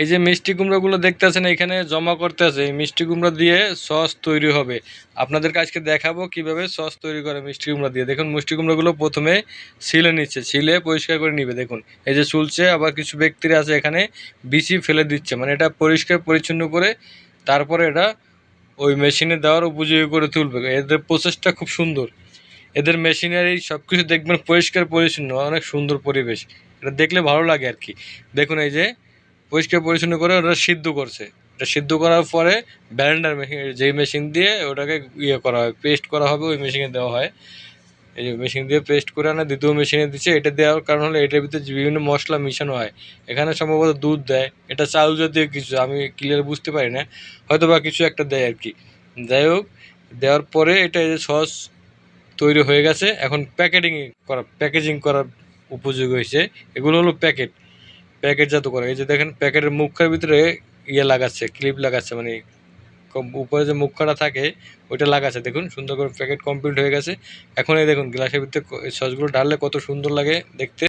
এই যে মিষ্টি কুমড়োগুলো দেখতেছেন এখানে জমা করতেছে, এই মিষ্টি কুমড়ো দিয়ে সস তৈরি হবে। আপনাদেরকে আজকে দেখাবো কিভাবে সস তৈরি করে মিষ্টি কুমড়ো দিয়ে। দেখুন মিষ্টি কুমড়োগুলো প্রথমে ছিলে নিচ্ছে, ছিলে পরিষ্কার করে নিবে। দেখুন এই যে চুলছে, আবার কিছু ব্যক্তিরা আছে এখানে বিচি ফেলে দিচ্ছে, মানে এটা পরিষ্কার পরিচ্ছন্ন করে তারপরে এটা ওই মেশিনে দেওয়ার উপযোগী করে তুলবে। এদের প্রসেসটা খুব সুন্দর, এদের মেশিনারি সব কিছু দেখবেন পরিষ্কার পরিচ্ছন্ন, অনেক সুন্দর পরিবেশ, এটা দেখলে ভালো লাগে আর কি। দেখুন এই যে পরিষ্কার পরিচ্ছন্ন করে ওটা সিদ্ধ করছে, এটা সিদ্ধ করার পরে ব্লেন্ডার মেশিন, যেই মেশিন দিয়ে ওটাকে ইয়ে করা হয়, পেস্ট করা হবে, ওই মেশিনে দেওয়া হয়। এই যে মেশিন দিয়ে পেস্ট করে আনা দ্বিতীয় মেশিনে দিচ্ছে। এটা দেওয়ার কারণ হলো এটার ভিতরে বিভিন্ন মশলা মিশানো হয়। এখানে সম্ভবত দুধ দেয়, এটা চাল জাতীয় কিছু, আমি ক্লিয়ার বুঝতে পারি না, হয়তো বা কিছু একটা দেয় আর কি। যাই হোক, দেওয়ার পরে এটা এই যে সস তৈরি হয়ে গেছে, এখন প্যাকেজিং করার উপযোগী হয়েছে। এগুলো হলো প্যাকেটজাত করা। এই যে দেখেন প্যাকেটের মুখের ভিতরে ইয়ে লাগাচ্ছে, ক্লিপ লাগাচ্ছে, মানে উপরে যে মুখটা থাকে ওইটা লাগাচ্ছে। দেখুন সুন্দর করে প্যাকেট কমপ্লিট হয়ে গেছে। এখন এই দেখুন গ্লাসের ভিতরে সসগুলো ঢাললে কত সুন্দর লাগে দেখতে।